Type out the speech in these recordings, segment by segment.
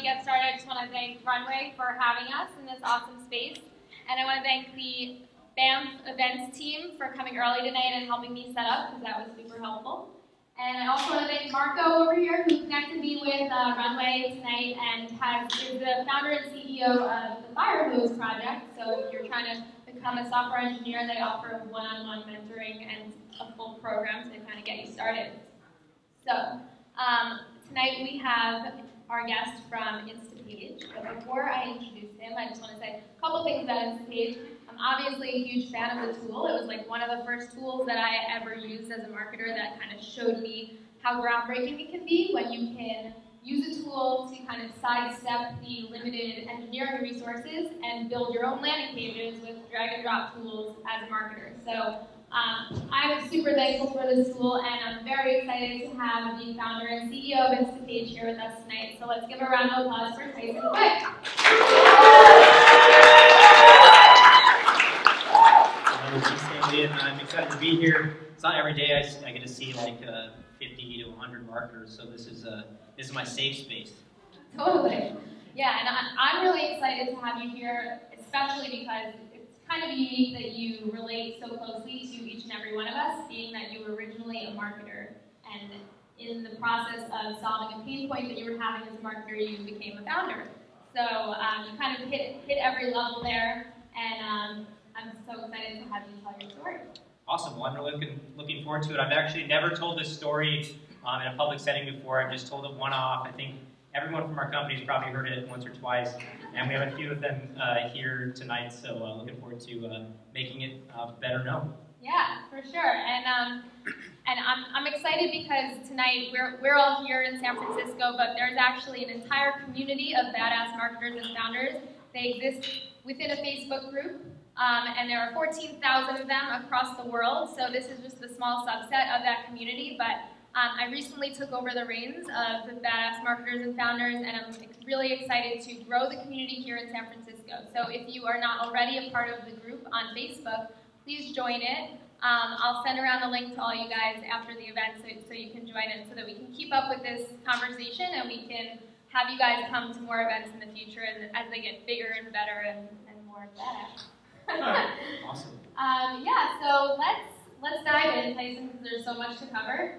get started, I just want to thank Runway for having us in this awesome space. And I want to thank the BAMF events team for coming early tonight and helping me set up, because that was super helpful. And I also want to thank Marco over here, who connected me with Runway tonight and is the founder and CEO of the Firehose project. So if you're trying to become a software engineer, they offer one-on-one mentoring and a full program to kind of get you started. So tonight we have our guest from Instapage. But before I introduce him, I just want to say a couple things about Instapage. I'm obviously a huge fan of the tool. It was like one of the first tools that I ever used as a marketer that kind of showed me how groundbreaking it can be when you can use a tool to kind of sidestep the limited engineering resources and build your own landing pages with drag and drop tools as a marketer. So I'm super thankful for this tool, and I'm very excited to have the founder and CEO of Instapage here with us tonight. So let's give a round of applause for Tyson. I'm excited to be here. It's not every day I get to see like 50 to 100 marketers, so this is my safe space. Totally. Yeah, and I'm really excited to have you here, especially because it's kind of unique that you relate so closely to each and every one of us, being that you were originally a marketer, and in the process of solving a pain point that you were having as a marketer, you became a founder. So you kind of hit every level there, and I'm so excited to have you tell your story. Awesome. Well, I'm looking forward to it. I've actually never told this story in a public setting before. I've just told it one-off. I think everyone from our company has probably heard it once or twice, and we have a few of them here tonight, so looking forward to making it better known. Yeah, for sure. And I'm excited because tonight we're all here in San Francisco, but there's actually an entire community of badass marketers and founders. They exist within a Facebook group. And there are 14,000 of them across the world, so this is just a small subset of that community, but I recently took over the reins of the Badass Marketers and Founders, and I'm really excited to grow the community here in San Francisco. So if you are not already a part of the group on Facebook, please join it. I'll send around the link to all you guys after the event so you can join it, so that we can keep up with this conversation and we can have you guys come to more events in the future as they get bigger and better and more badass. Awesome. Yeah, so let's dive in, Tyson, because there's so much to cover.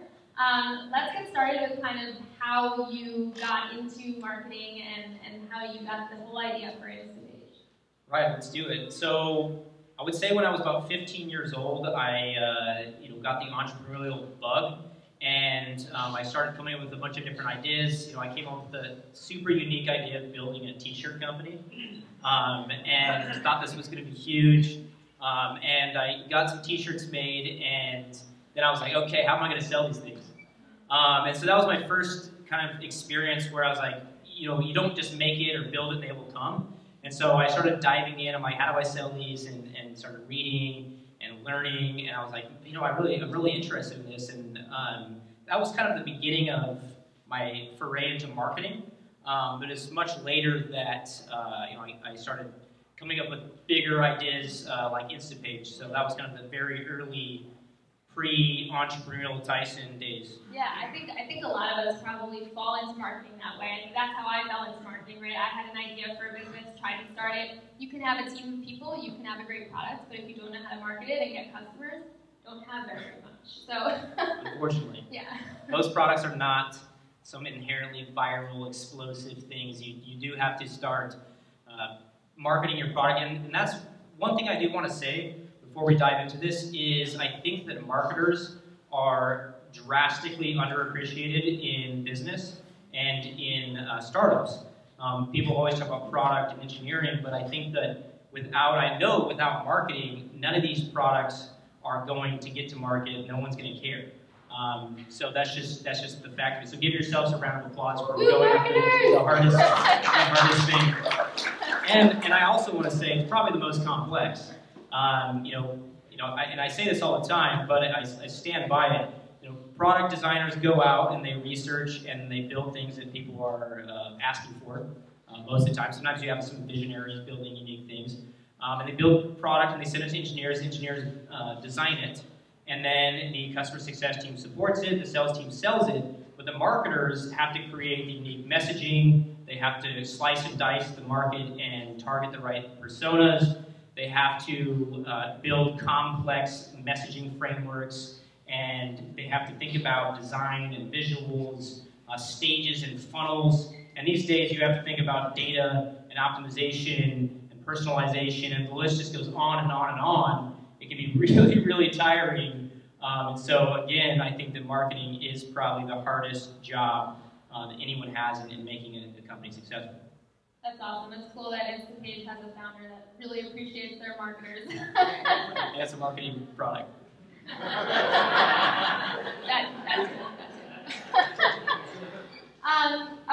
Let's get started with kind of how you got into marketing and how you got the whole idea for Instapage. Right, let's do it. So I would say when I was about 15 years old, I got the entrepreneurial bug, and I started coming up with a bunch of different ideas. I came up with a super unique idea of building a t-shirt company, and thought this was going to be huge. And I got some t-shirts made, and then I was like, okay, how am I going to sell these things? And so that was my first kind of experience where I was like, you don't just make it or build it, they will come. And so I started diving in. I'm like, how do I sell these? And started reading and learning. And I was like, I'm really interested in this. And that was kind of the beginning of my foray into marketing. But it's much later that I started coming up with bigger ideas like Instapage. So that was kind of the very early pre-entrepreneurial Tyson days. Yeah, I think a lot of us probably fall into marketing that way. I think that's how I fell into marketing, right? I had an idea for a business, tried to start it. You can have a team of people, you can have a great product, but if you don't know how to market it and get customers, don't have very much. So unfortunately. Yeah. Most products are not some inherently viral, explosive things. You do have to start marketing your product, and that's one thing I do want to say before we dive into this is I think that marketers are drastically underappreciated in business and in startups. People always talk about product and engineering, but I think that without marketing, none of these products are going to get to market. No one's going to care. So that's just the fact of it. So give yourselves a round of applause for going after the hardest thing. And I also want to say it's probably the most complex. And I say this all the time, but I stand by it. Product designers go out and they research and they build things that people are asking for most of the time. Sometimes you have some visionaries building unique things. And they build product and they send it to engineers. Engineers design it. And then the customer success team supports it. The sales team sells it. But the marketers have to create the unique messaging. They They have to slice and dice the market and target the right personas. They have to build complex messaging frameworks, and they have to think about design and visuals, stages and funnels. And these days you have to think about data and optimization and personalization, and the list just goes on and on and on. It can be really, really tiring. And so again, I think that marketing is probably the hardest job that anyone has in making a company successful. That's awesome. It's cool that Instapage has a founder that really appreciates their marketers. Yeah, it's a marketing product. That's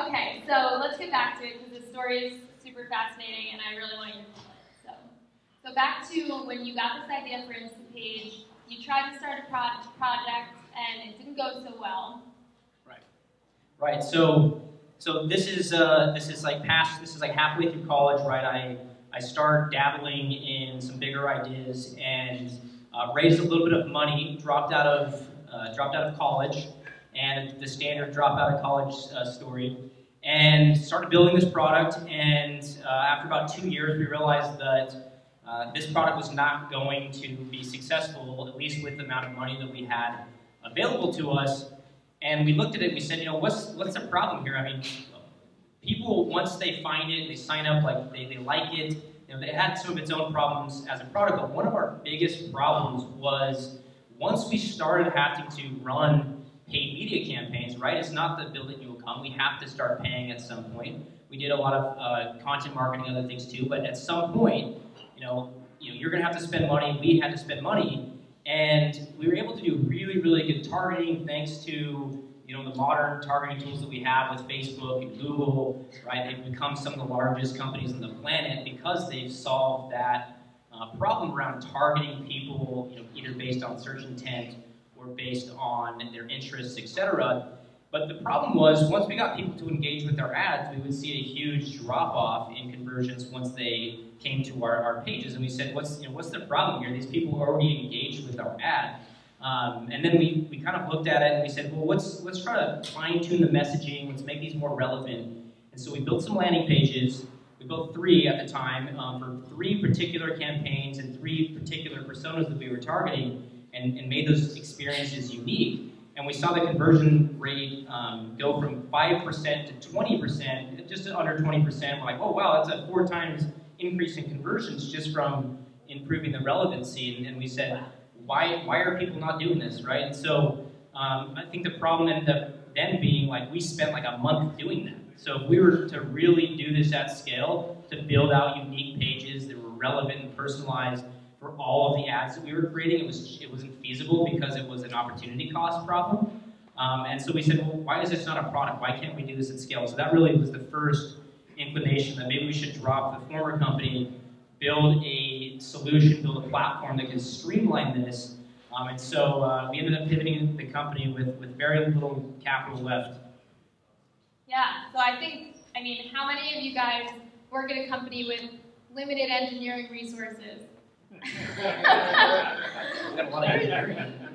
okay, so let's get back to it because the story is super fascinating and I really want you to tell it. So back to when you got this idea for Instapage, you tried to start a project and it didn't go so well. Right. So this is like halfway through college, right? I started dabbling in some bigger ideas and raised a little bit of money. Dropped out of college, and the standard drop out of college story, and started building this product. And after about 2 years, we realized that this product was not going to be successful, at least with the amount of money that we had available to us. And we looked at it and we said, what's the problem here? I mean, people, once they find it, they sign up, like they like it. They had some of its own problems as a product, but one of our biggest problems was once we started having to run paid media campaigns, right? It's not the bill that you will come. We have to start paying at some point. We did a lot of content marketing and other things too, but at some point, you're going to have to spend money. We had to spend money. And we were able to do really, really good targeting thanks to the modern targeting tools that we have with Facebook and Google, right? They've become some of the largest companies on the planet because they've solved that problem around targeting people, either based on search intent or based on their interests, etc. But the problem was, once we got people to engage with our ads, we would see a huge drop-off in conversions once they came to our pages, and we said, what's the problem here? These people are already engaged with our ad. And then we kind of looked at it and we said, well, let's try to fine-tune the messaging, let's make these more relevant. And so we built some landing pages. We built 3 at the time for 3 particular campaigns and 3 particular personas that we were targeting, and made those experiences unique. And we saw the conversion rate go from 5% to 20%, just under 20%. We're like, oh wow, that's a 4 times increase in conversions just from improving the relevancy. And we said, why are people not doing this, right? And so I think the problem ended up then being like we spent like a month doing that. So if we were to really do this at scale, to build out unique pages that were relevant and personalized for all of the ads that we were creating, it wasn't feasible because it was an opportunity cost problem. And so we said, well, why is this not a product? Why can't we do this at scale? So that really was the first inclination that maybe we should drop the former company, build a solution, build a platform that can streamline this. And so we ended up pivoting the company with very little capital left. Yeah, so I mean, how many of you guys work at a company with limited engineering resources?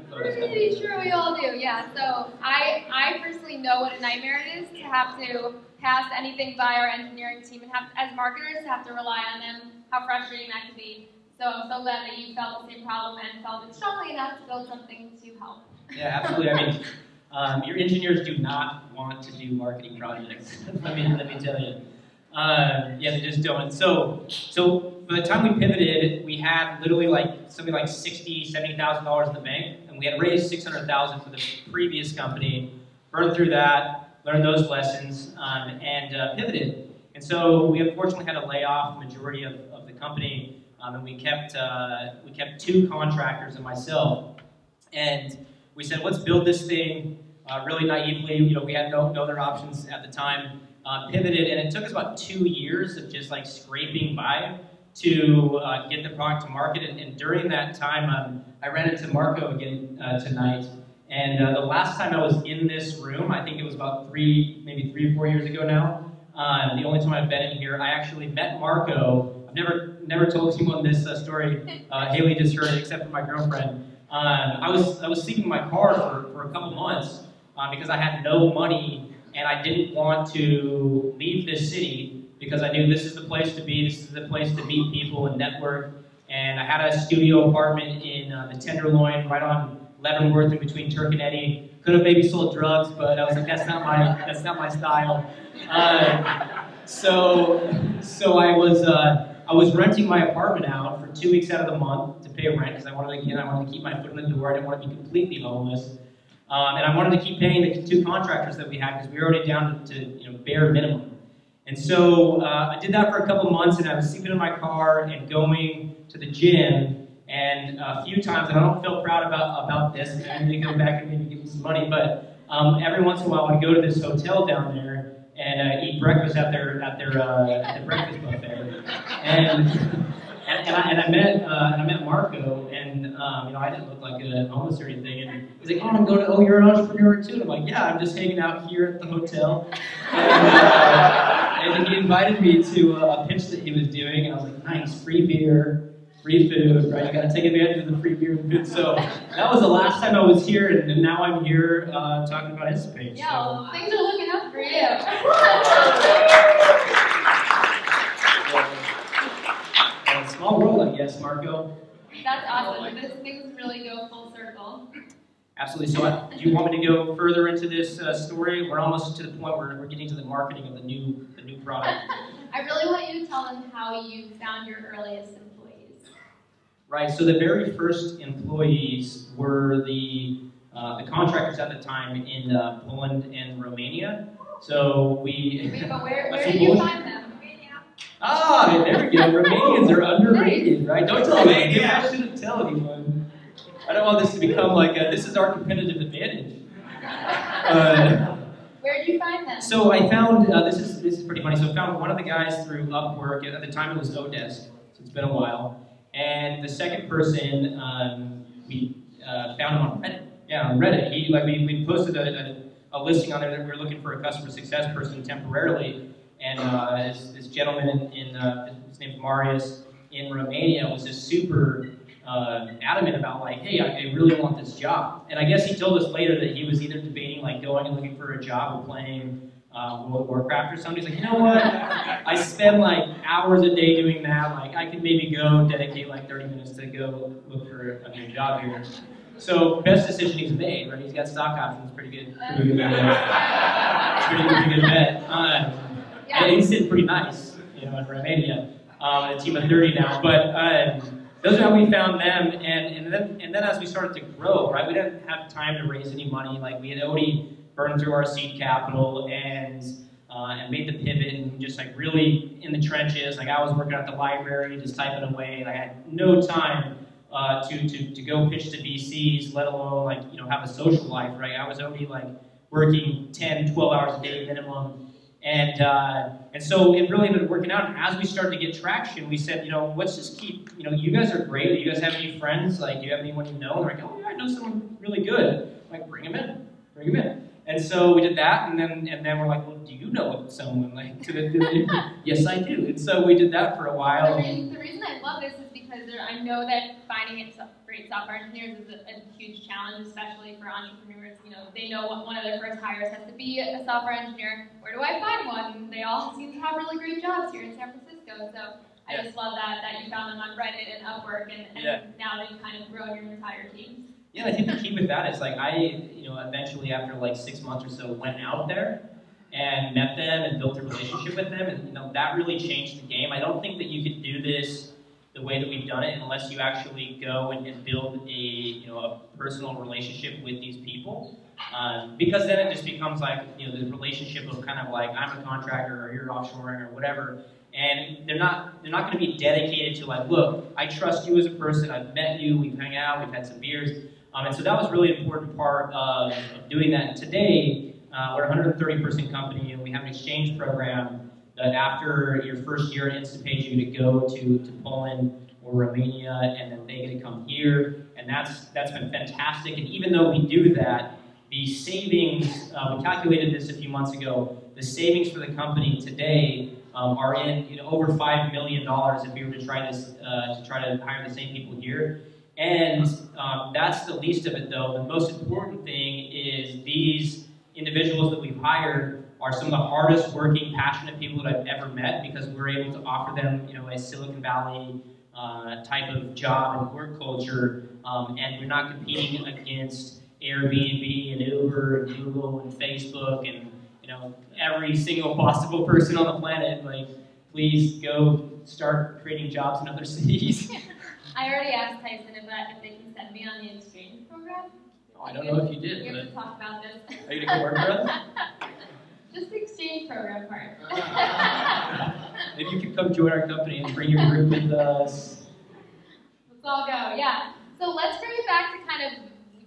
Pretty sure we all do, yeah. So I personally know what a nightmare it is to have to pass anything by our engineering team and have, as marketers, to have to rely on them, how frustrating that can be. So I'm so glad that you felt the same problem and felt it strongly enough to build something to help. Yeah, absolutely. I mean, your engineers do not want to do marketing projects. let me tell you. Yeah, they just don't. So by the time we pivoted, we had literally something like $60,000, $70,000 in the bank, and we had raised $600,000 for the previous company, burned through that, learned those lessons, and pivoted. And so we unfortunately had to lay off the majority of the company, and we kept 2 contractors and myself. And we said, let's build this thing really naively. We had no other options at the time. Pivoted, and it took us about 2 years of just scraping by to get the product to market. And during that time, I ran into Marco again tonight. And the last time I was in this room, I think it was about maybe 3 or 4 years ago now. The only time I've been in here, I actually met Marco. I've never told anyone this story. Hailey just heard it, except for my girlfriend. I was sleeping in my car for a couple months because I had no money. and I didn't want to leave this city because I knew this is the place to be, this is the place to meet people and network. And I had a studio apartment in the Tenderloin, right on Leavenworth, in between Turk and Eddy. Could have maybe sold drugs, but I was like, that's not my style. So I was renting my apartment out for 2 weeks out of the month to pay rent because I wanted to keep my foot in the door. I didn't want to be completely homeless, and I wanted to keep paying the 2 contractors that we had because we were already down to bare minimum. And so I did that for a couple of months, and I was sleeping in my car and going to the gym. And a few times, and I don't feel proud about this, and I need to go back and maybe give me some money, but every once in a while I would go to this hotel down there and eat breakfast at their breakfast buffet. And I met Marco, and I didn't look like a homeless or anything. And he's like, "Oh, you're an entrepreneur too." And I'm like, "Yeah, I'm just hanging out here at the hotel." And he invited me to a pitch that he was doing, and I was like, "Nice, free beer, free food, right? You got to take advantage of the free beer and food." So that was the last time I was here, and now I'm here talking about Instapage. Yeah, well, things are looking up for you. Small world, I guess, Marco. That's awesome. Things really go full circle. Absolutely. So do you want me to go further into this story? We're almost to the point where we're getting to the marketing of the new product. I really want you to tell them how you found your earliest employees. Right. So the very first employees were the contractors at the time in Poland and Romania. So But where did you find them? Ah, there we go. Romanians are underrated, right? Don't tell me. I shouldn't tell anyone. I don't want this to become like this is our competitive advantage. Where did you find them? So I found this is pretty funny. So I found one of the guys through Upwork. At the time it was Odesk, so it's been a while. And the second person we found him on Reddit. Yeah, on Reddit. We posted a listing on there that we were looking for a customer success person temporarily. And this gentleman his name's Marius in Romania was just super adamant about like, hey, I really want this job. And I guess he told us later that he was either debating like going and looking for a job or playing World of Warcraft or something. He's like, you know what? I spend like hours a day doing that. Like I could maybe go dedicate like 30 minutes to go look for a new job here. So best decision he's made, right? He's got stock options, pretty good. Pretty good bet. And he's sitting pretty nice, in Romania, a team of 30 now. But those are how we found them, and then as we started to grow, right, we didn't have time to raise any money. Like we had already burned through our seed capital and made the pivot and just like really in the trenches. Like I was working at the library, just typing away, and I had no time to go pitch to VCs, let alone like have a social life, right? I was already like working 10, 12 hours a day minimum. And so it really ended up working out. And as we started to get traction, we said, let's just keep, you guys are great. Do you guys have any friends? Like, do you have anyone you know? And they're like, oh yeah, I know someone really good. I'm like, bring him in. And so we did that, and then we're like, well, do you know someone? Like, yes, I do. And so we did that for a while. The reason I love this is because I know that finding great software engineers is a huge challenge, especially for entrepreneurs. They know one of their first hires has to be a software engineer. Where do I find one? They all seem to have really great jobs here in San Francisco. So I just love that you found them on Reddit and Upwork, and now they've kind of grown your entire team. Yeah, I think the key with that is like eventually after like 6 months or so went out there and met them and built a relationship with them, and that really changed the game. I don't think that you could do this the way that we've done it unless you actually go and build a personal relationship with these people, because then it just becomes like the relationship of kind of like I'm a contractor or you're offshoring or whatever. And they're not going to be dedicated to like, look, I trust you as a person, I've met you, we've hung out, we've had some beers. And so that was really an important part of doing that. And today, we're a 130-person company, and we have an exchange program that after your first year at Instapage, you get to go to Poland or Romania, and then they get to come here. And that's been fantastic. And even though we do that, the savings, we calculated this a few months ago, the savings for the company today are in over $5 million if we were to try to hire the same people here. And that's the least of it, though. The most important thing is these individuals that we've hired are some of the hardest working, passionate people that I've ever met because we're able to offer them, a Silicon Valley type of job and work culture, and we're not competing against Airbnb and Uber and Google and Facebook and every single possible person on the planet. Like, please go start creating jobs in other cities. I already asked Tyson if they can send me on the exchange program. Oh, I don't know if you did. We have to talk about this. Are you going to work for us? Just the exchange program part. Maybe you could come join our company and bring your group with us. Let's all go, yeah. So let's bring it back to kind of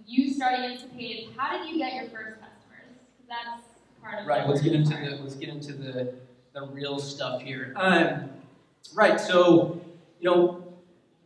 you starting Instapage. How did you get your first customers? Because that's part of right. Let's get into the real stuff here. Right. So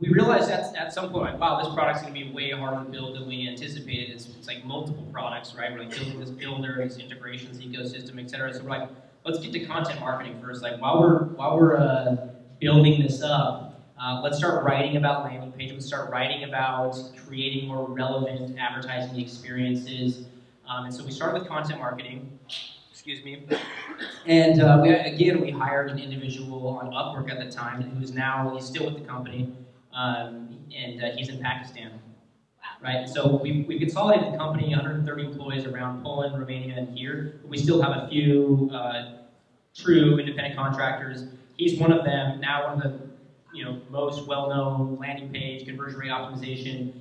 we realized at some point, like, wow, this product's going to be way harder to build than we anticipated. It's like multiple products, right? We're like building this builder, this integrations ecosystem, et cetera. So we're like, let's get to content marketing first. Like, while we're building this up, let's start writing about landing pages. Let's start writing about creating more relevant advertising experiences. And so we started with content marketing. Excuse me. And we hired an individual on Upwork at the time he's still with the company. And he's in Pakistan, right? So we consolidated the company, 130 employees around Poland, Romania, and here. But we still have a few true independent contractors. He's one of them. Now one of the most well-known landing page conversion rate optimization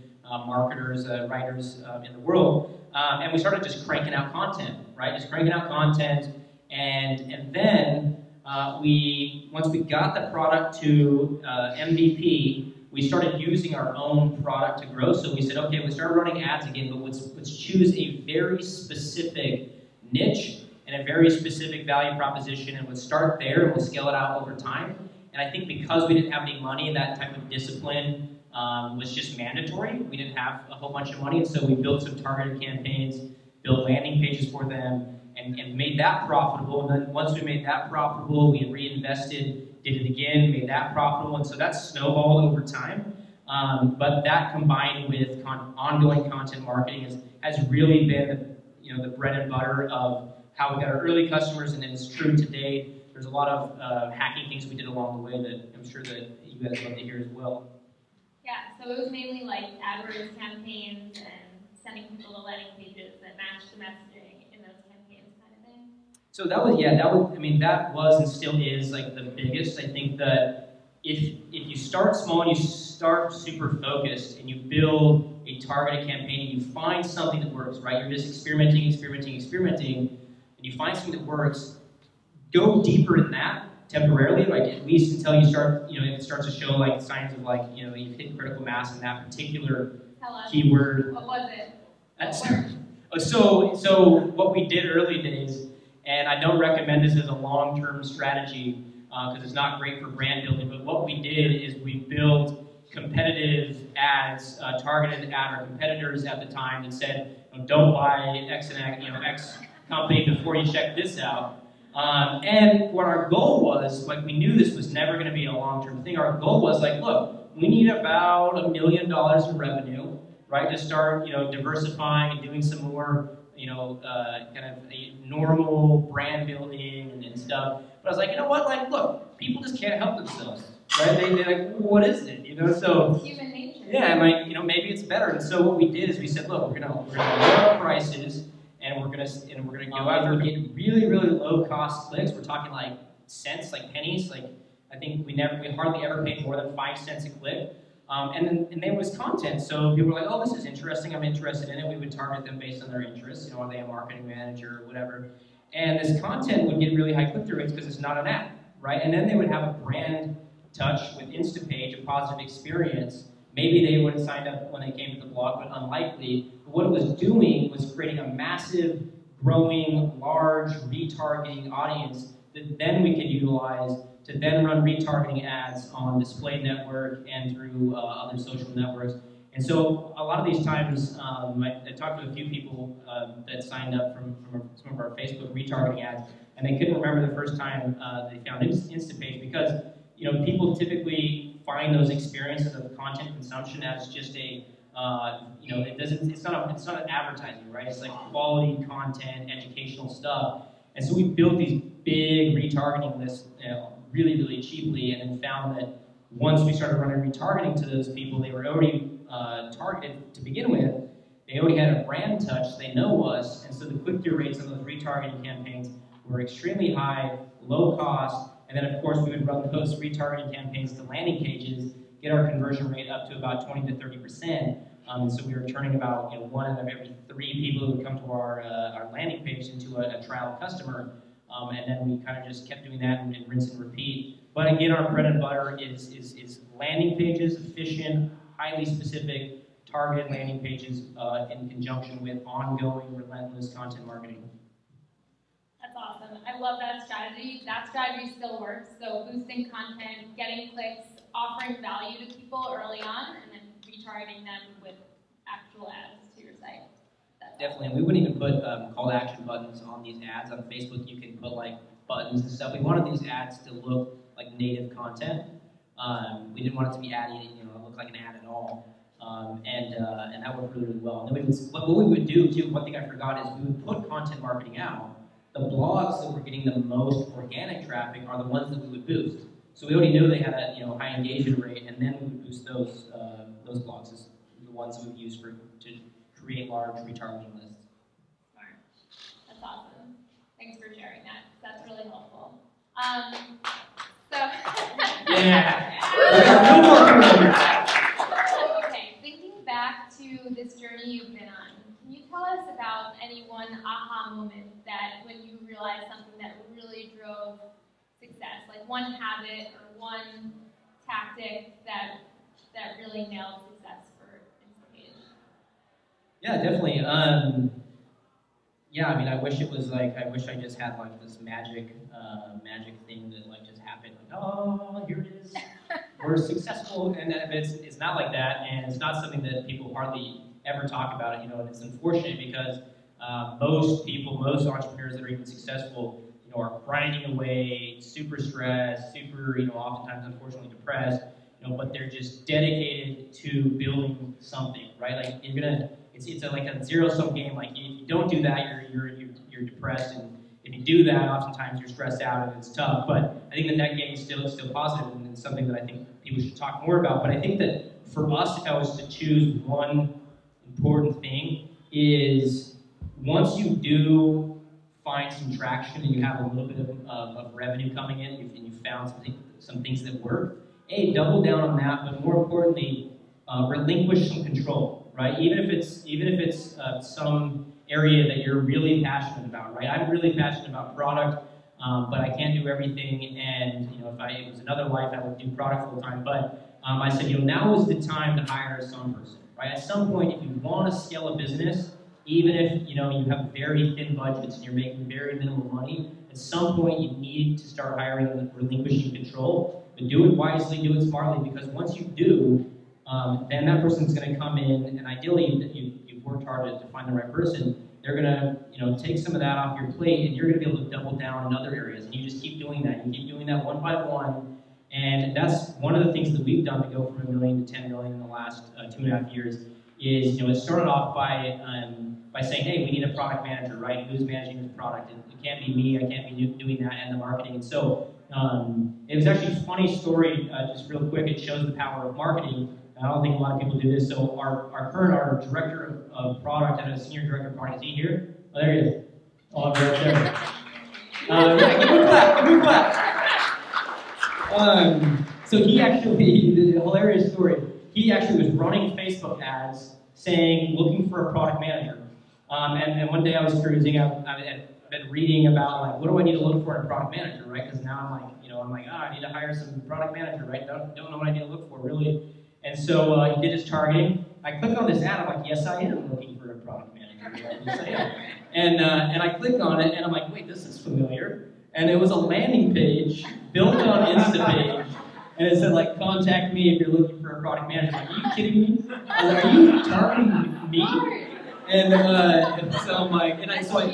marketers, writers in the world. And we started just cranking out content, right? Just cranking out content, and then once we got the product to MVP. We started using our own product to grow. So we said, okay, we started running ads again, but let's choose a very specific niche and a very specific value proposition, and we'll start there and we'll scale it out over time. And I think because we didn't have any money, that type of discipline was just mandatory. We didn't have a whole bunch of money, and so we built some targeted campaigns, built landing pages for them, and made that profitable. And then once we made that profitable, we reinvested, did it again, made that profitable, and so that snowballed over time. But that combined with ongoing content marketing has really been the bread and butter of how we got our early customers, and it's true today. There's a lot of hacking things we did along the way that I'm sure that you guys love to hear as well. Yeah, so it was mainly like AdWords campaigns and sending people to landing pages that match the messaging in those campaigns, kind of thing. So that was and still is like the biggest. I think that if you start small and you start super focused and you build a targeted campaign and you find something that works, right? You're just experimenting, and you find something that works, go deeper in that temporarily, like at least until you start, it starts to show like signs of like, you've hit critical mass in that particular keyword. What was it? So what we did early days, and I don't recommend this as a long-term strategy because it's not great for brand building, but what we did is we built competitive ads targeted at our competitors at the time that said, don't buy X and X company before you check this out. And what our goal was, like, we knew this was never going to be a long-term thing. Our goal was like, look, we need about $1 million in revenue, right, to start, diversifying and doing some more, kind of a normal brand building and stuff. But I was like, you know what, like, look, people just can't help themselves, right? They're like, well, what is it, So it's human nature. Yeah, and like, maybe it's better. And so what we did is we said, look, we're gonna lower our prices. And we're gonna go after getting really, really low cost clicks. We're talking like cents, like pennies. Like I think we hardly ever paid more than 5 cents a click. And then it was content. So people were like, oh, this is interesting. I'm interested in it. We would target them based on their interests. Are they a marketing manager or whatever? And this content would get really high click-through rates because it's not an ad, right? And then they would have a brand touch with Instapage, a positive experience. Maybe they would have signed up when they came to the blog, but unlikely. But what it was doing was creating a massive, growing, large retargeting audience that then we could utilize to then run retargeting ads on Display Network and through other social networks. And so a lot of these times, I talked to a few people that signed up from some of our Facebook retargeting ads, and they couldn't remember the first time they found Instapage because people typically find those experiences of content consumption as just a it's not an advertising, right? It's like quality content, educational stuff. And so we built these big retargeting lists, really, really cheaply, and then found that once we started running retargeting to those people, they were already targeted to begin with. They already had a brand touch, they know us, and so the click-through rates on those retargeting campaigns were extremely high, low cost, and then of course we would run those retargeting campaigns to landing pages, get our conversion rate up to about 20 to 30%. And so we were turning about 1 out of every 3 people who would come to our landing page into a trial customer. And then we kind of just kept doing that and rinse and repeat. But again, our bread and butter is landing pages, efficient, highly specific, targeted landing pages in conjunction with ongoing, relentless content marketing. That's awesome. I love that strategy. That strategy still works. So boosting content, getting clicks, offering value to people early on, and then retargeting them with actual ads to your site. Definitely, and we wouldn't even put call to action buttons on these ads. On Facebook, you can put like buttons and stuff. We wanted these ads to look like native content. We didn't want it to be added, look like an ad at all. And that worked really, really well. And then what we would do too, one thing I forgot is we would put content marketing out. The blogs that were getting the most organic traffic are the ones that we would boost. So we already knew they had a high engagement rate, and then we would boost those blogs as the ones that we would use to create large retargeting lists. Smart. That's awesome. Thanks for sharing that. That's really helpful. Yeah. No more. Okay, thinking back to this journey you've been on, can you tell us about any one aha moment that when you realized something that really drove success, like one habit or one tactic that really nailed success for Instapage? Yeah, definitely. Yeah, I mean, I wish it was like, I wish I just had like this magic thing that like just happened. Like, oh, here it is. We're successful, and it's not like that, and it's not something that people hardly ever talk about. And it's unfortunate because most entrepreneurs that are even successful, are grinding away, super stressed, super, oftentimes unfortunately depressed, but they're just dedicated to building something, right? Like it's like a zero-sum game. Like if you don't do that, you're depressed, and if you do that, oftentimes you're stressed out and it's tough. But I think the net gain is still positive, and it's something that I think people should talk more about. But I think that for us, if I was to choose one important thing, is once you do find some traction and you have a little bit of revenue coming in, and you found some things that work, double down on that, but more importantly, relinquish some control, right? Even if it's some area that you're really passionate about, right? I'm really passionate about product, but I can't do everything, and if it was another life, I would do product full time. But I said, now is the time to hire some person, right? At some point, if you want to scale a business, even if you have very thin budgets and you're making very minimal money, at some point you need to start hiring and relinquishing control. But do it wisely, do it smartly, because once you do, then that person's going to come in, and ideally you've worked hard to find the right person. They're going to take some of that off your plate, and you're going to be able to double down in other areas. And you just keep doing that. You keep doing that one by one, and that's one of the things that we've done to go from $1 million to $10 million in the last 2.5 years. Is it started off by saying, hey, we need a product manager, right? Who's managing this product? It can't be me. I can't be doing that and the marketing. And so it was actually a funny story, just real quick. It shows the power of marketing. I don't think a lot of people do this. So our director of product and a senior director of product, is he here? Oh, there he is. Oh, right there. Yeah, give him a clap. Give him a clap. So he actually, the hilarious story, he actually was running Facebook ads saying, looking for a product manager. And one day I was cruising, I had been reading about, like, what do I need to look for in a product manager, right? Because now I'm like, I need to hire some product manager, right? Don't know what I need to look for, really. And so he did his targeting. I clicked on this ad, I'm like, yes, I am looking for a product manager. Right? Yes, I am. And I clicked on it, and I'm like, wait, this is familiar. And it was a landing page built on Instapage. And it said, like, contact me if you're looking for a product manager. I'm like, are you kidding me? I was like, are you targeting me? And so I'm like, so I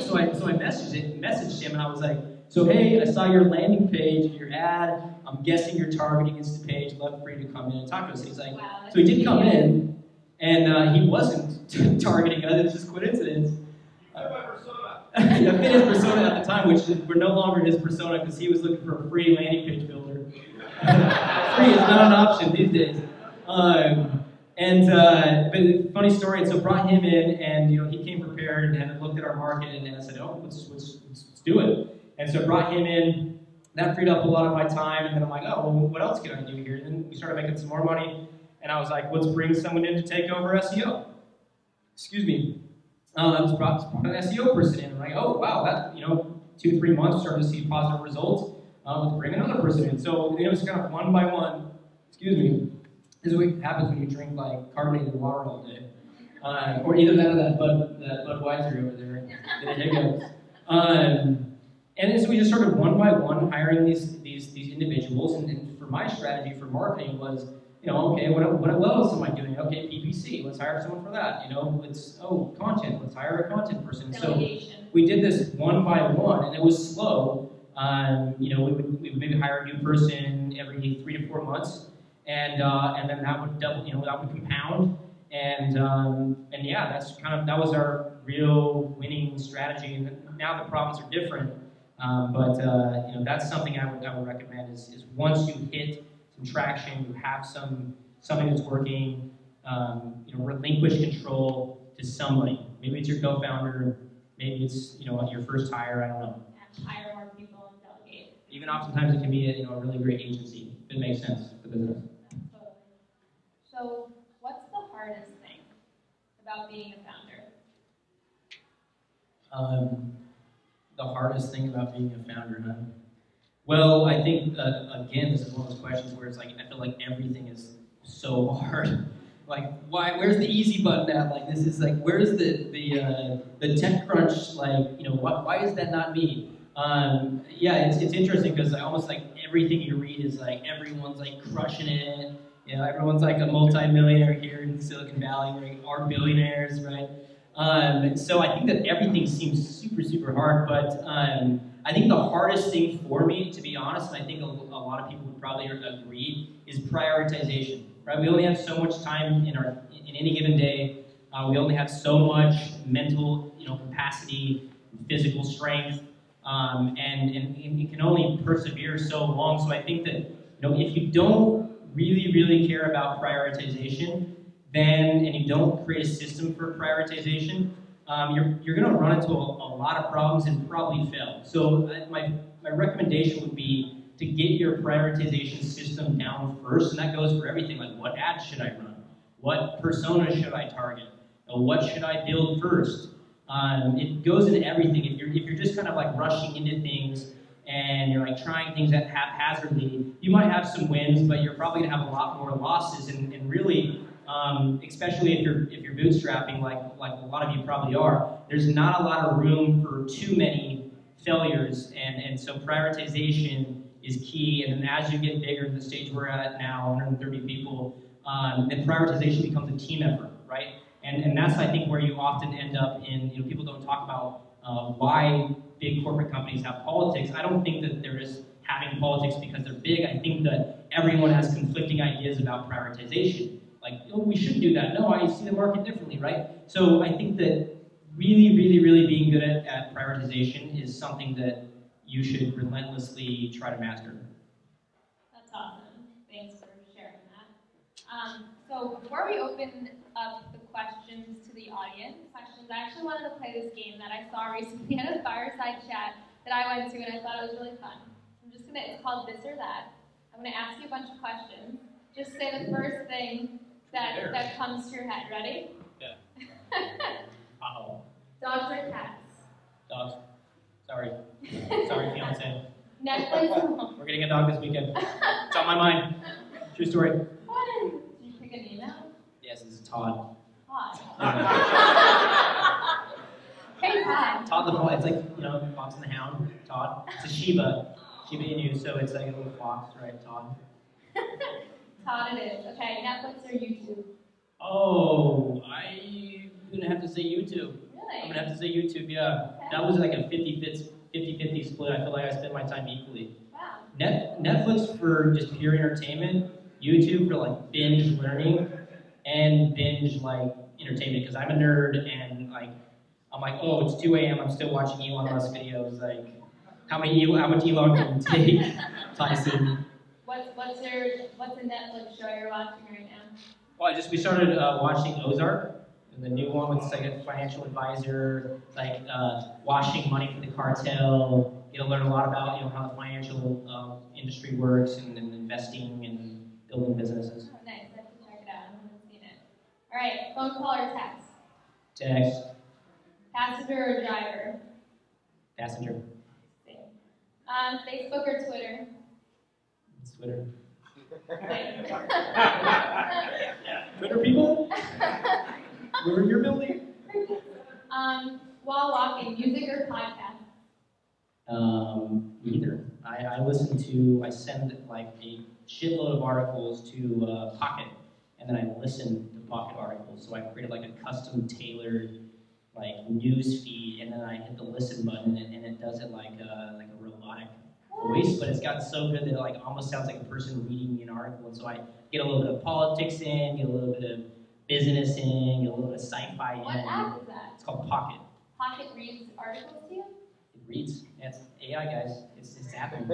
messaged him, and I was like, so hey, I saw your landing page, your ad. I'm guessing you're targeting Instapage. Love for you to come in and talk to us. He's like, wow, so he did come in, and he wasn't targeting us. It's just coincidence. I fit his persona at the time, which were no longer his persona because he was looking for a free landing page builder. Free is not an option these days. But funny story, and so brought him in, and he came prepared and had looked at our market, and I said, oh, let's do it. And so brought him in. That freed up a lot of my time, and then I'm like, oh, well, what else can I do here? And then we started making some more money, and I was like, let's bring someone in to take over SEO. Excuse me. I was brought an SEO person in, and I'm like, oh, wow, that 2-3 months, started to see positive results. Let's bring another person in. So it was kind of one by one. Excuse me. This is what happens when you drink like carbonated water all day, or either that or that Budweiser over there. The hiccups. And so we just started one by one hiring these individuals. And for my strategy for marketing was, okay, what else am I doing? Okay, PPC. Let's hire someone for that. Content. Let's hire a content person. Delegation. So we did this one by one, and it was slow. We would maybe hire a new person every 3 to 4 months. And then that would double, that would compound, and yeah, that was our real winning strategy. And now the problems are different, but that's something I would recommend is once you hit some traction, you have something that's working, relinquish control to somebody. Maybe it's your co-founder, maybe it's your first hire. I don't know. And hire more people and delegate. Even oftentimes it can be a really great agency if it makes sense for the business. So, what's the hardest thing about being a founder? The hardest thing about being a founder, huh? Well, I think, again, this is one of those questions where it's like, I feel like everything is so hard. Like, where's the easy button at? Like, this is like, where's the TechCrunch, why is that not me? Yeah, it's interesting because almost like everything you read is like, everyone's like crushing it. Everyone's like a multi-millionaire here in Silicon Valley, right? Are billionaires, right? So I think that everything seems super, super hard, but I think the hardest thing for me, to be honest, and I think a lot of people would probably agree, is prioritization, right? We only have so much time in any given day. We only have so much mental, capacity, physical strength, and you can only persevere so long. So I think that, if you don't really, really care about prioritization, and you don't create a system for prioritization, you're going to run into a lot of problems and probably fail. So my recommendation would be to get your prioritization system down first, and that goes for everything, like what ads should I run? What persona should I target? What should I build first? It goes into everything. If you're just kind of like rushing into things, and you're like trying things at haphazardly, you might have some wins, but you're probably gonna have a lot more losses. And really, especially if you're bootstrapping, like a lot of you probably are, there's not a lot of room for too many failures. And so prioritization is key. And then as you get bigger, the stage we're at now, 130 people, then prioritization becomes a team effort, right? And that's, I think, where you often end up in, people don't talk about why big corporate companies have politics. I don't think that there is having politics because they're big. I think that everyone has conflicting ideas about prioritization. Like, we should do that. No, I see the market differently, right? So I think that really, really, really being good at prioritization is something that you should relentlessly try to master. That's awesome. Thanks for sharing that. So before we open up the questions to the audience, I actually wanted to play this game that I saw recently at a fireside chat that I went to, and I thought it was really fun. It's called This or That. I'm going to ask you a bunch of questions. Just say the first thing that comes to your head. Ready? Yeah. Uh-oh. Dogs or cats? Dogs. Sorry, fiance. Netflix. We're getting a dog this weekend. It's on my mind. True story. What? Did you pick a name out? Yes, this is Todd. Todd. Hey, Todd. Todd the fox. It's like, Fox and the Hound. Todd. It's a Shiba Inu, so it's like a little fox, right? Todd. Todd it is. Okay, Netflix or YouTube? Oh, I'm going to have to say YouTube. Really? I'm going to have to say YouTube, yeah. Okay. That was like a 50-50 split. I feel like I spend my time equally. Wow. Netflix for just pure entertainment, YouTube for like binge learning, and binge like entertainment, because I'm a nerd and like I'm like, oh, it's 2 a.m. I'm still watching Elon Musk videos. Like, how much Elon can you take, Tyson? What's a Netflix show you're watching right now? Well, we started watching Ozark, and the new one with like a financial advisor, like washing money for the cartel. You'll learn a lot about how the financial industry works and investing and building businesses. Oh, nice. I have to check it out. I haven't seen it. All right, phone call or text? Text. Passenger or driver? Passenger. Same. Facebook or Twitter? It's Twitter. Same. Twitter people? We're in your building? While walking, music or podcast? Either. I send like a shitload of articles to Pocket, and then I listen to Pocket articles. So I created like a custom tailored like news feed, and then I hit the listen button, and it does it like a robotic voice, but it's gotten so good that it like almost sounds like a person reading me an article. And so I get a little bit of politics in, get a little bit of business in, get a little bit of sci-fi in. What app is that? It's called Pocket. Pocket reads articles to you? It reads. Yeah, it's AI, guys. It's happening.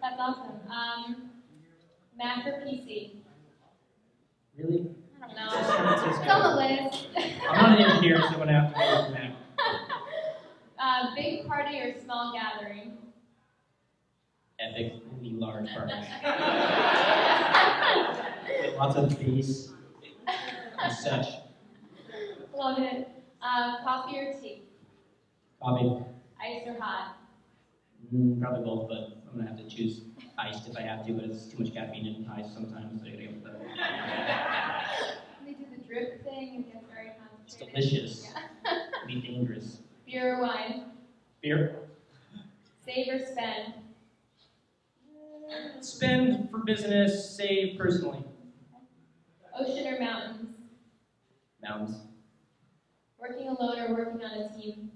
That's awesome. Mac or PC? Really? I don't know. It's on the list. I'm not an engineer, so I'm going to have to go with Mac. Big party or small gathering? Epically large party. With lots of bass and such. Love it. Coffee or tea? Coffee. Iced or hot? Probably both, but I'm going to have to choose iced if I have to, but it's too much caffeine in ice sometimes, so I got to go with that. They do the drip thing, it gets very concentrated. It's delicious. Yeah. It'd be dangerous. Beer or wine? Beer. Save or spend? Spend for business, save personally. Ocean or mountains? Mountains. Working alone or working on a team?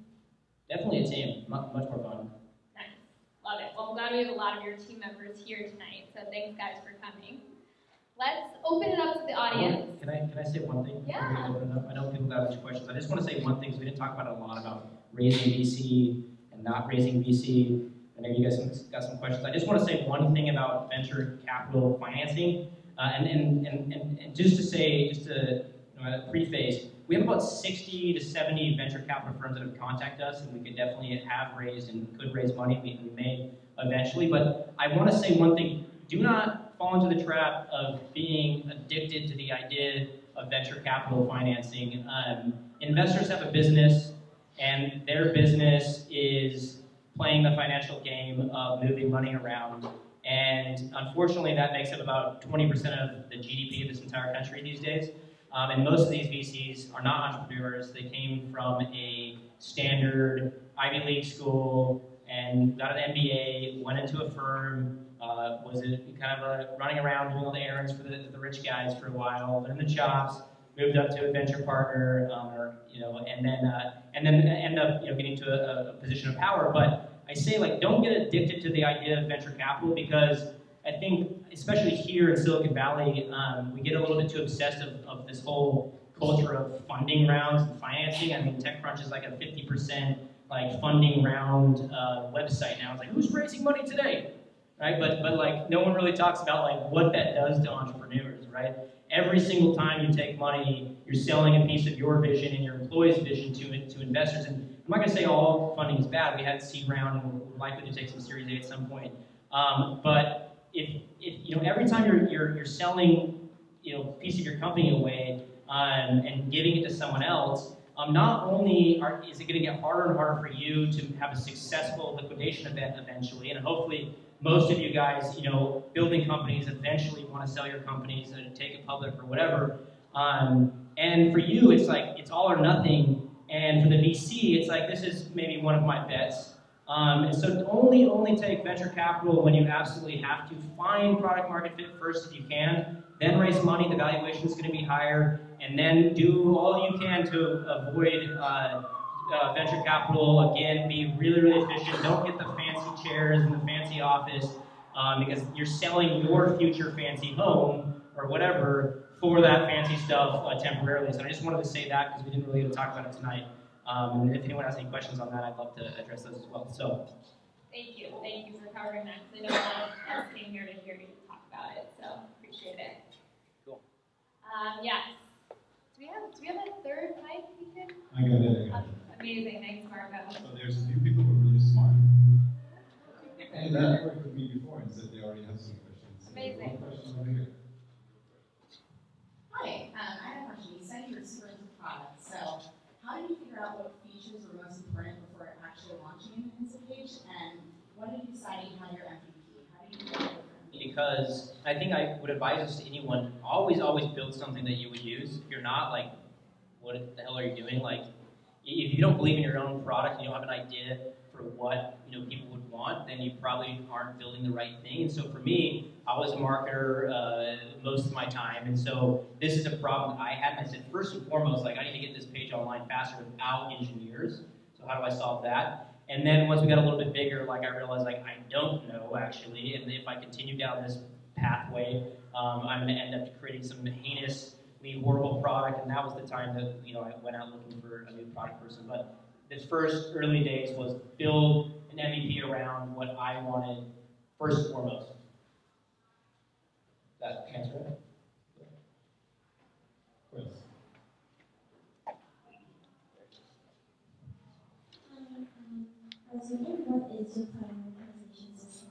Definitely a team. Much more fun. Nice. Love it. Well, I'm glad we have a lot of your team members here tonight, so thanks guys for coming. Let's open it up to the audience. Can I say one thing? Yeah. Before we open it up? I know people got a bunch of questions. I just want to say one thing, because we didn't talk about it a lot, about raising VC and not raising VC. I know you guys got some questions. I just want to say one thing about venture capital financing, and just to say, preface, we have about 60 to 70 venture capital firms that have contacted us, and we could definitely have raised and could raise money. We may eventually, but I want to say one thing: do not fall into the trap of being addicted to the idea of venture capital financing. Investors have a business, and their business is playing the financial game of moving money around. And unfortunately, that makes up about 20% of the GDP of this entire country these days. And most of these VCs are not entrepreneurs. They came from a standard Ivy League school and got an MBA, went into a firm, was running around doing all the errands for the rich guys for a while, learned the chops, moved up to a venture partner, and then end up getting to a position of power. But I say, don't get addicted to the idea of venture capital, because I think, especially here in Silicon Valley, we get a little bit too obsessed of this whole culture of funding rounds and financing. I mean, TechCrunch is like a 50% funding round website now. It's like, who's raising money today, right? But no one really talks about what that does to entrepreneurs, right? Every single time you take money, you're selling a piece of your vision and your employees' vision to investors. And I'm not going to say all funding is bad. We had a seed round, and we're likely to take some Series A at some point. But if every time you're selling a piece of your company away and giving it to someone else, not only is it going to get harder and harder for you to have a successful liquidation event eventually, and hopefully most of you guys, building companies eventually want to sell your companies and take it public or whatever. And for you, it's all or nothing. And for the VC, it's this is maybe one of my bets. And so only take venture capital when you absolutely have to. Find product market fit first if you can, then raise money. The valuation is going to be higher, and then do all you can to avoid venture capital. Again, be really, really efficient. Don't get the fancy chairs and the fancy office because you're selling your future fancy home or whatever for that fancy stuff temporarily. So I just wanted to say that because we didn't really get to talk about it tonight. And if anyone has any questions on that, I'd love to address those as well. So. Thank you for covering that. Because I know a lot of us came here to hear you talk about it, so appreciate it. Cool. Yes. Do we have a third mic we could? I got it. Amazing, thanks, Marco. So there's a few people who are really smart. And they worked with me before and said they already have some questions. Amazing. One question over here. Hi, I have a question. You said you were super into products, so how did you figure out what features were most important before actually launching Instapage, and what did you decide you had your MVP? How did you figure out your MVP? Because I think I would advise this to anyone, always build something that you would use. If you're not, like, what the hell are you doing? Like, if you don't believe in your own product, and you don't have an idea for what people would want, then you probably aren't building the right thing. And so for me, I was a marketer most of my time, and so this is a problem that I had. And I said, first and foremost, like, I need to get this page online faster without engineers. So how do I solve that? And then once we got a little bit bigger, like, I realized, like, I don't know actually, and if I continue down this pathway, I'm going to end up creating some heinously horrible product. And that was the time that I went out looking for a new product person. But this first early days was build an MVP around what I wanted first and foremost. Does that answer it? Chris. I was wondering, what is your prioritization system?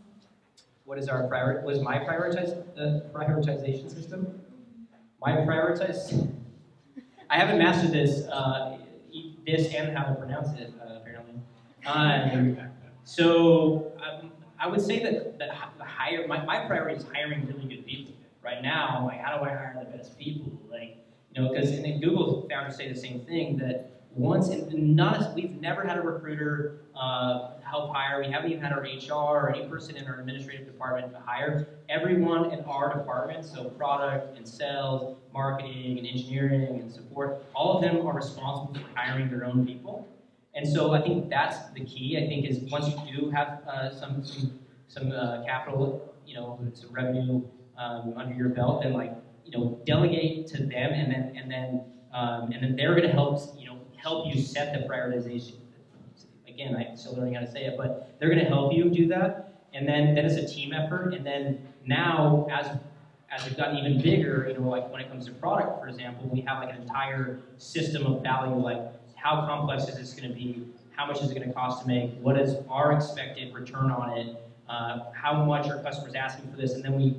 What is our prioritization system? My prioritize. I haven't mastered this and how to pronounce it apparently. So I would say that my priority is hiring really good people. Right now, I'm like, how do I hire the best people? Like, because and Google founders say the same thing, that we've never had a recruiter help hire. We haven't even had our HR or any person in our administrative department to hire. Everyone in our department, so product and sales, marketing and engineering and support, all of them are responsible for hiring their own people. And so I think that's the key. I think is once you do have some capital, some revenue under your belt, then delegate to them, and then they're going to help you set the prioritization. Again, I'm still learning how to say it, but they're going to help you do that, and then it's a team effort. And then now, as we've gotten even bigger, like when it comes to product, for example, we have like an entire system of value, like how complex is this going to be, how much is it going to cost to make, what is our expected return on it, how much are customers asking for this, and then we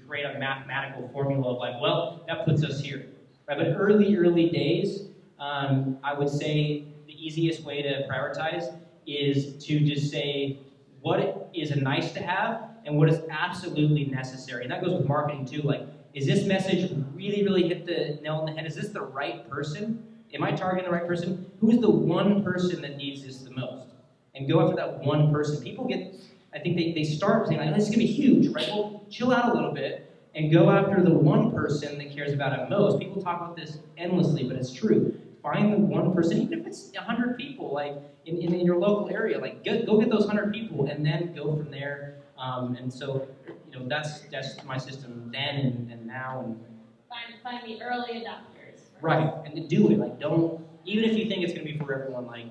create a mathematical formula of like, well, that puts us here. Right? But early days, I would say the easiest way to prioritize is to just say what is a nice to have and what is absolutely necessary. And that goes with marketing too. Like, is this message really hit the nail on the head? Is this the right person? Am I targeting the right person? Who's the one person that needs this the most? And go after that one person. People I think they start saying, like, this is going to be huge, right? Well, chill out a little bit and go after the one person that cares about it most. People talk about this endlessly, but it's true. Find the one person, even if it's 100 people, like in your local area, like go get those 100 people and then go from there. And so, that's my system then and now. And Find the early adopters. Right, and to do it. Like, don't, even if you think it's going to be for everyone, like,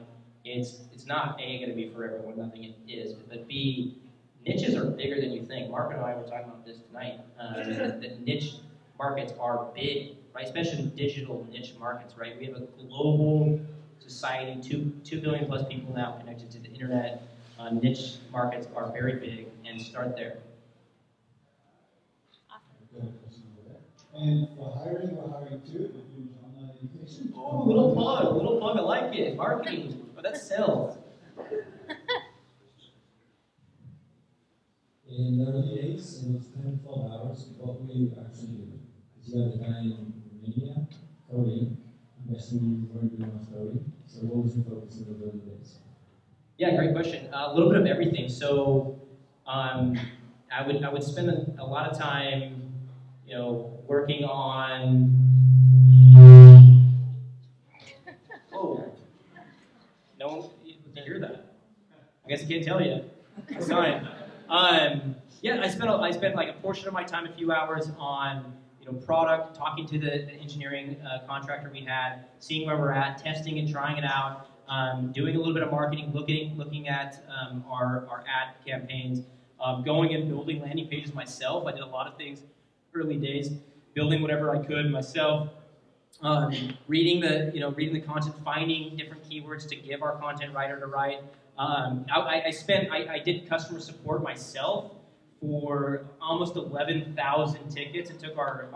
it's not A, going to be for everyone, nothing it is, but B, niches are bigger than you think. Mark and I were talking about this tonight, that niche markets are big, right? Especially digital niche markets, right? We have a global society, 2 billion plus people now connected to the internet. Niche markets are very big, and start there. And for hiring, we're hiring too, if you're online education. Oh, little plug, I like it. Marketing, but that's sales. In the early days, it was 10 to 12 hours. What we actually do is you have a guy in Romania, coding. I'm guessing you weren't doing much coding. So what was your focus in those early days? Yeah, great question. A little bit of everything. So I would spend a lot of time, working on. Oh, no one did hear that. I guess I can't tell you. It's fine. Yeah, I spent like a portion of my time, a few hours on product, talking to the engineering contractor we had, seeing where we're at, testing it, trying it out, doing a little bit of marketing, looking at our ad campaigns, going and building landing pages myself. I did a lot of things early days, building whatever I could myself, reading the content, finding different keywords to give our content writer to write. I did customer support myself for almost 11,000 tickets. It took our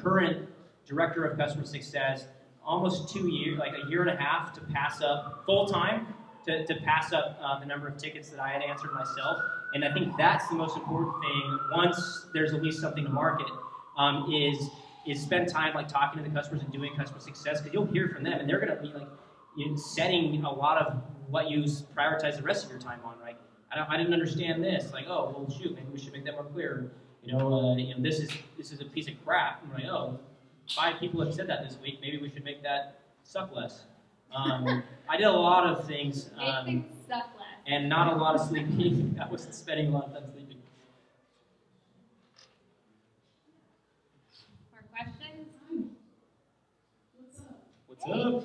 current director of customer success almost 2 years, like a year and a half, to pass up full time to pass up the number of tickets that I had answered myself. And I think that's the most important thing. Once there's at least something to market, is spend time like talking to the customers and doing customer success, because you'll hear from them and they're going to be like setting a lot of what you prioritize the rest of your time on, right? I didn't understand this. Like, oh, well, shoot, maybe we should make that more clear. This is a piece of crap. I'm like, oh, 5 people have said that this week. Maybe we should make that suck less. I did a lot of things. Make things suck less. And not a lot of sleeping. I wasn't spending a lot of time sleeping. More questions? What's up? What's up?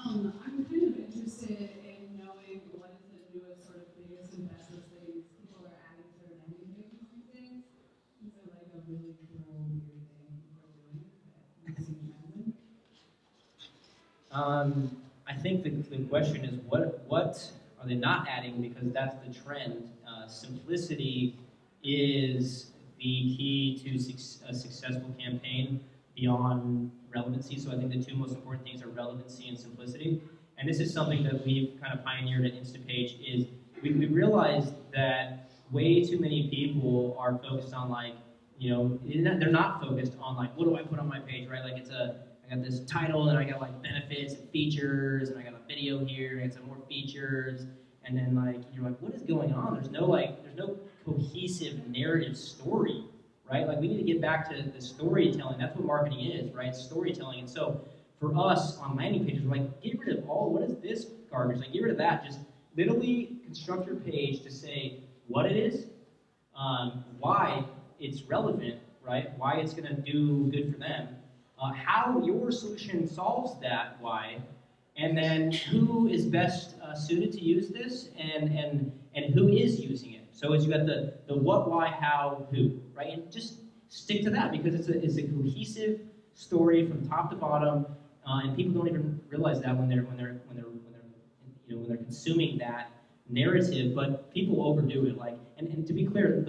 I'm kind of interested in knowing what is the newest, sort of biggest and bestest things people are adding to their landing pages these days. Is there like a really cool, weird thing people are doing that you've seen trends in? I think the question is what are they not adding, because that's the trend. Simplicity is the key to a successful campaign beyond relevancy. So I think the 2 most important things are relevancy and simplicity. And this is something that we've kind of pioneered at Instapage, is we realized that way too many people are focused on they're not focused on what do I put on my page, right? Like I got this title and I got benefits and features and I got a video here and some more features, and then you're like, what is going on? There's no cohesive narrative story, right? We need to get back to the storytelling. That's what marketing is, right? Storytelling. And so for us on landing pages, we're get rid of what is this garbage? Get rid of that. Just literally construct your page to say what it is, why it's relevant, right? Why it's going to do good for them, how your solution solves that why, and then who is best suited to use this, and who is using it. So you got the what, why, how, who, right? And just stick to that, because it's a cohesive story from top to bottom, and people don't even realize that when they're consuming that narrative. But people overdo it. And to be clear,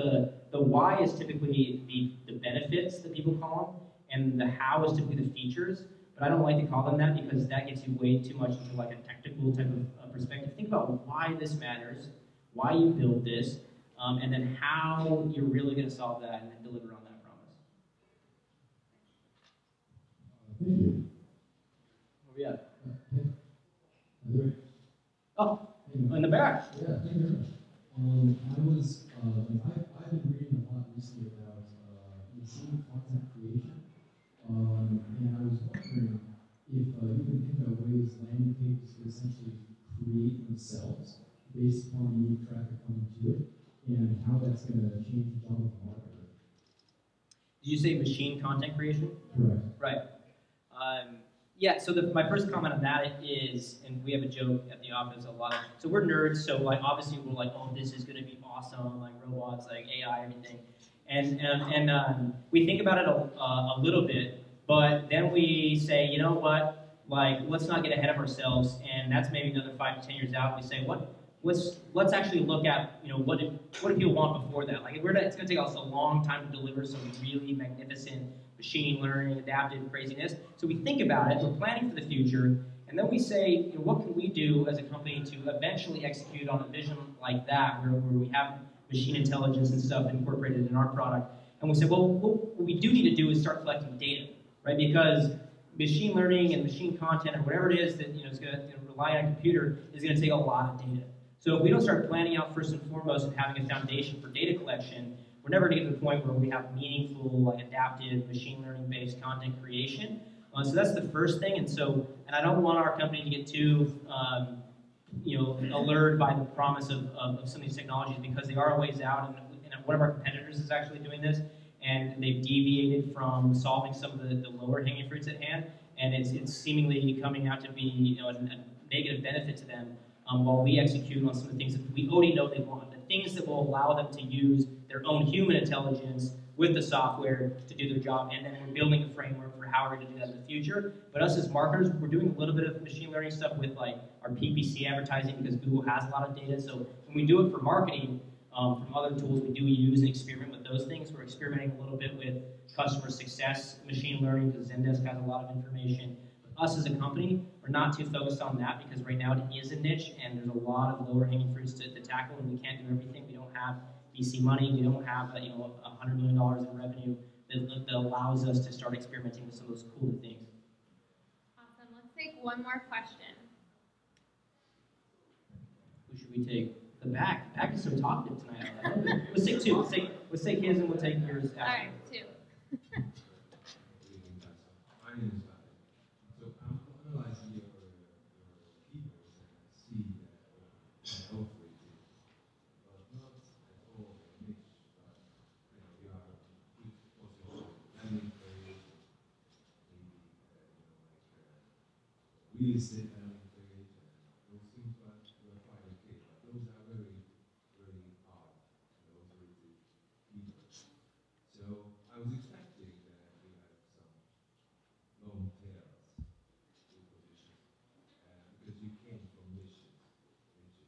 the why is typically the benefits that people call them, and the how is typically the features. But I don't like to call them that, because that gets you way too much into a technical type of perspective. Think about why this matters, why you build this, and then how you're really going to solve that and deliver on that promise. Thank you. Where we at? Oh, in the back. Yeah, thank you very much. I've been reading a lot recently about machine content creation, and I was wondering if you can think of ways landing pages could essentially create themselves based upon unique traffic coming to it, and how that's going to change the job of the marketer. Did you say machine content creation? Correct. Right. Yeah, so my first comment on that is, and we have a joke at the office a lot. So we're nerds, so obviously we're oh, this is going to be awesome, robots, AI, everything. And we think about it a little bit, but then we say, you know what, let's not get ahead of ourselves, and that's maybe another 5 to 10 years out. We say, let's actually look at, what do people want before that? It's going to take us a long time to deliver some really magnificent machine learning, adaptive craziness. So we think about it, we're planning for the future, and then we say, what can we do as a company to eventually execute on a vision like that, where we have machine intelligence and stuff incorporated in our product. And we say, well, what we do need to do is start collecting data, right? Because machine learning and machine content, or whatever it is that is going to rely on a computer, is going to take a lot of data. So if we don't start planning out first and foremost and having a foundation for data collection, we're never going to get to the point where we have meaningful, adaptive, machine learning-based content creation. So that's the first thing. And I don't want our company to get too, allured by the promise of some of these technologies, because they are a ways out. And one of our competitors is actually doing this. and they've deviated from solving some of the lower hanging fruits at hand, and it's seemingly coming out to be a negative benefit to them, while we execute on some of the things that we already know they want, the things that will allow them to use their own human intelligence with the software to do their job, and then we're building a framework for how we're going to do that in the future. But us as marketers, we're doing a little bit of machine learning stuff with like our PPC advertising because Google has a lot of data. So when we do it for marketing, from other tools we do use and experiment with those things. We're experimenting a little bit with customer success machine learning because Zendesk has a lot of information. But us as a company, we're not too focused on that because right now it is a niche and there's a lot of lower hanging fruits to tackle, and we can't do everything. We don't have VC money. We don't have $100 million in revenue that allows us to start experimenting with some of those cool things. Awesome. Let's take one more question. Who should we take? The back. The back is so talkative tonight. I love it. Let's take two. Let's take his and we'll take yours after. All right, two. My name is Tyson. So I'm analyzing your keywords and I see that health rating, but not at all a niche, but you are good position, landing page, maybe real estate landing page, and those things, but you are quite okay. But those are very, very hard, those rated keywords. So I was expecting that you have some long tails in positions, because you came from niches, like you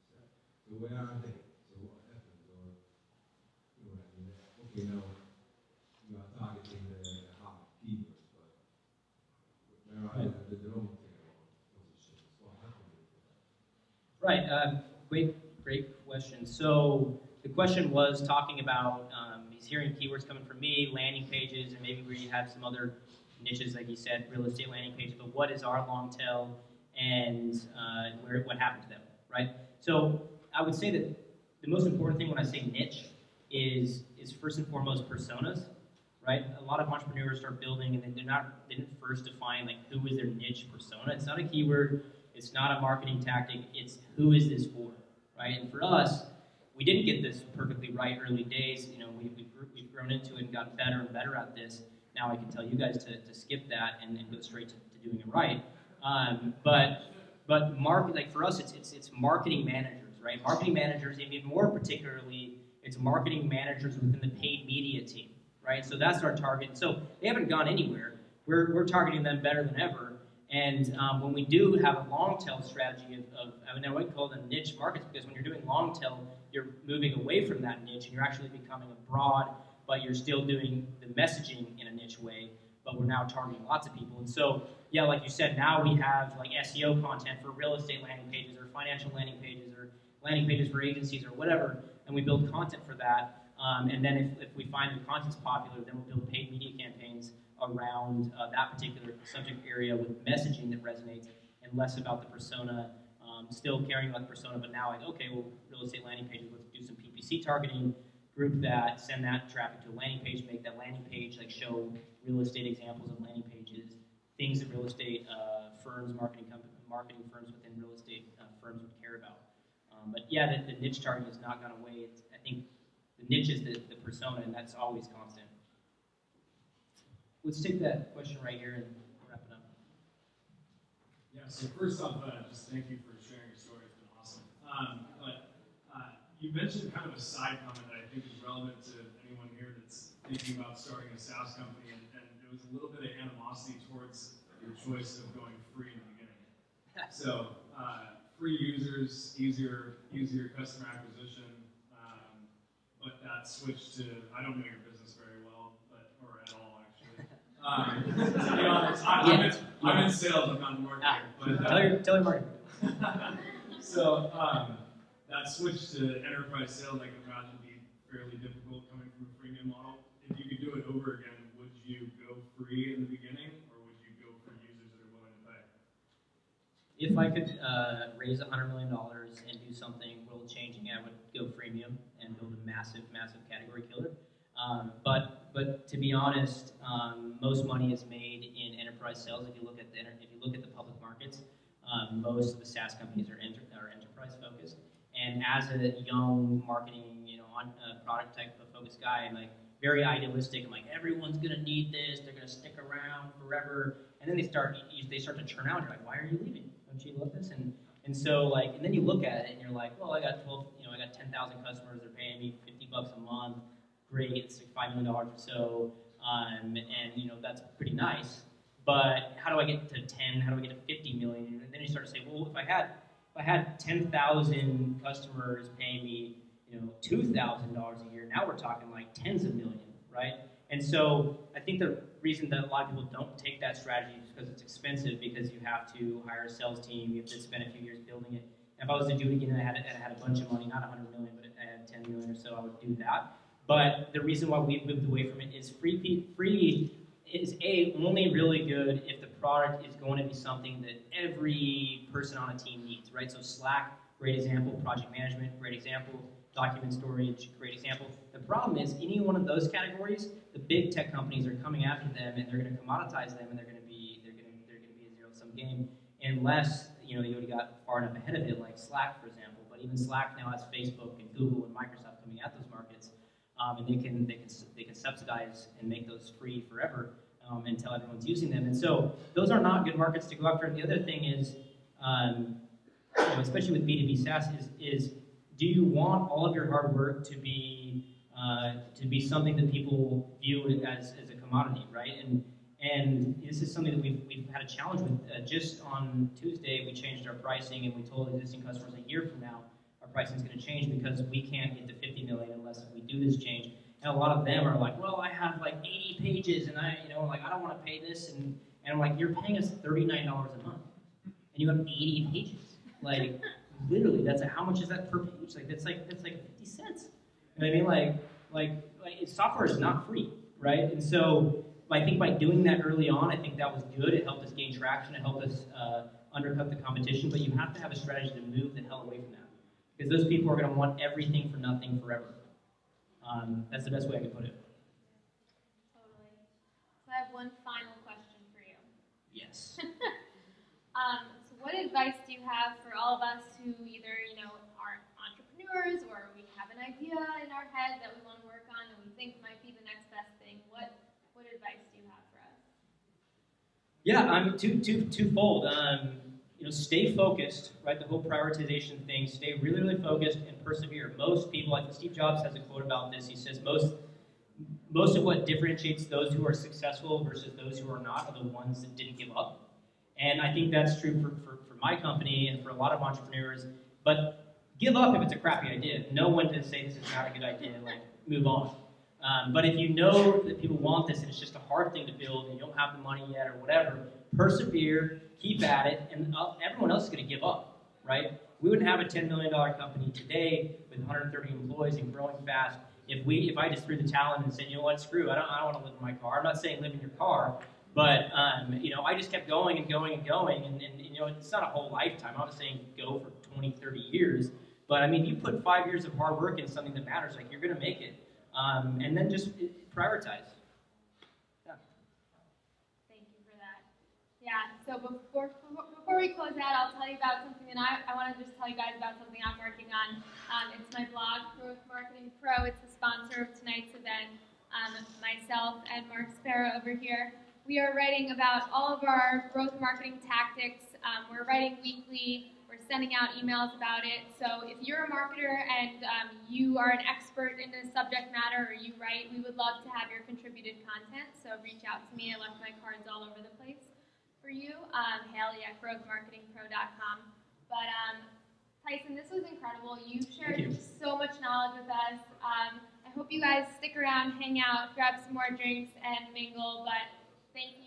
said. So where are they? So what happened? Or, you know what I mean? Okay, now you are targeting the hard keywords, but where are the long tail positions? What happened with that? Right. Great question. So the question was talking about he's hearing keywords coming from me, landing pages, and maybe we have some other niches, like you said, real estate landing pages. But what is our long tail, and what happened to them, right? So I would say that the most important thing when I say niche is first and foremost personas, right? A lot of entrepreneurs start building, and they didn't first define like who is their niche persona. It's not a keyword. It's not a marketing tactic. It's who is this for, right? And for us, we didn't get this perfectly right early days. We've grown into it and gotten better and better at this. Now I can tell you guys to skip that and go straight to doing it right. But like for us, it's marketing managers, right? Marketing managers, and even more particularly, it's marketing managers within the paid media team, right? So that's our target. So they haven't gone anywhere. We're targeting them better than ever. And when we do have a long tail strategy I would call them niche markets, because when you're doing long tail, you're moving away from that niche and you're actually becoming a broad, but you're still doing the messaging in a niche way, but we're now targeting lots of people. And so, yeah, like you said, now we have like SEO content for real estate landing pages or financial landing pages or landing pages for agencies or whatever, and we build content for that. And then if we find the content's popular, then we'll build paid media campaigns around that particular subject area with messaging that resonates and less about the persona, still caring about the persona, but now like, okay, well, real estate landing pages, let's do some PPC targeting, group that, send that traffic to a landing page, make that landing page like show real estate examples of landing pages, things that real estate firms, marketing firms within real estate firms would care about. But yeah, the niche targeting has not gone away. I think the niche is the persona, and that's always constant. Let's take that question right here and wrap it up. Yeah, so first off, just thank you for sharing your story. It's been awesome. You mentioned kind of a side comment that I think is relevant to anyone here that's thinking about starting a SaaS company, and it was a little bit of animosity towards your choice of going free in the beginning. So, free users, easier customer acquisition, but that switch to, I don't know your business very well, or at all actually. To be honest, I'm in sales, I'm not in marketing. Tell your marketing. So, that switch to enterprise sales, I can imagine, be fairly difficult coming from a freemium model. If you could do it over again, would you go free in the beginning, or would you go for users that are willing to pay? If I could raise $100 million and do something world-changing, I would go freemium and build a massive category killer. But to be honest, most money is made in enterprise sales. If you look at the public markets, most of the SaaS companies are enterprise focused. And as a young marketing, product type of focused guy, like very idealistic. I'm like, everyone's gonna need this. They're gonna stick around forever. And then they start to churn out. You're like, why are you leaving? Don't you love this? And so like, and then you look at it and you're like, well, I got 10,000 customers. They're paying me $50 a month. Great, it's like $5 million or so, and that's pretty nice. But how do I get to 10? How do I get to 50 million? And then you start to say, well, if I had 10,000 customers paying me, $2,000 a year, now we're talking like tens of millions, right? And so I think the reason that a lot of people don't take that strategy is because it's expensive, because you have to hire a sales team, you have to spend a few years building it. And if I was to do it again and I had a bunch of money, not 100 million, but I had 10 million or so, I would do that. But the reason why we've moved away from it is free is only really good if the product is going to be something that every person on a team needs, right? So Slack, great example. Project management, great example. Document storage, great example. The problem is any one of those categories, the big tech companies are coming after them and they're going to commoditize them and they're going to be a zero-sum game unless you already got far enough ahead of it, like Slack, for example. But even Slack now has Facebook and Google and Microsoft coming at those markets. And they can subsidize and make those free forever until everyone's using them. And so those are not good markets to go after. And the other thing is, especially with B2B SaaS, is do you want all of your hard work to be something that people view as a commodity, right? And this is something that we've had a challenge with. Just on Tuesday, we changed our pricing, and we told existing customers a year from now, our pricing is going to change because we can't get to 50 million unless we do this change. And a lot of them are like, well, I have like 80 pages, and I don't want to pay this, and I'm like, you're paying us $39 a month, and you have 80 pages. Like, literally, how much is that per page? Like, that's like 50 cents. You know what I mean? Like software is not free, right? And so I think by doing that early on, I think that was good. It helped us gain traction. It helped us undercut the competition. But you have to have a strategy to move the hell away from that, because those people are going to want everything for nothing forever. That's the best way I can put it. Totally. So I have one final question for you. Yes. So what advice do you have for all of us who either, are entrepreneurs or we have an idea in our head that we want to work on and we think might be the next best thing? What advice do you have for us? Yeah, I'm twofold. Stay focused, right? The whole prioritization thing. Stay really, really focused and persevere. Most people, like Steve Jobs has a quote about this. He says most of what differentiates those who are successful versus those who are not are the ones that didn't give up. And I think that's true for my company and for a lot of entrepreneurs. But give up if it's a crappy idea. Know when to say this is not a good idea, like move on. But if you know that people want this and it's just a hard thing to build and you don't have the money yet or whatever, persevere, keep at it, and everyone else is going to give up, right? We wouldn't have a $10 million company today with 130 employees and growing fast if I just threw the towel in and said, you know what, screw, I don't want to live in my car. I'm not saying live in your car, but I just kept going and going and going, and it's not a whole lifetime. I'm not saying go for 20, 30 years, but I mean, you put 5 years of hard work in something that matters, like you're going to make it, and then just prioritize. Yeah, so before we close out, I'll tell you about something that I want to just tell you guys about something I'm working on. It's my blog, Growth Marketing Pro. It's the sponsor of tonight's event. Myself and Mark Sparrow over here. We are writing about all of our growth marketing tactics. We're writing weekly. We're sending out emails about it. So if you're a marketer and you are an expert in this subject matter or you write, we would love to have your contributed content. So reach out to me. I left my cards all over the place for you, Hailey at growthmarketingpro.com. But Tyson, this was incredible. You shared so much knowledge with us. I hope you guys stick around, hang out, grab some more drinks, and mingle. But thank you.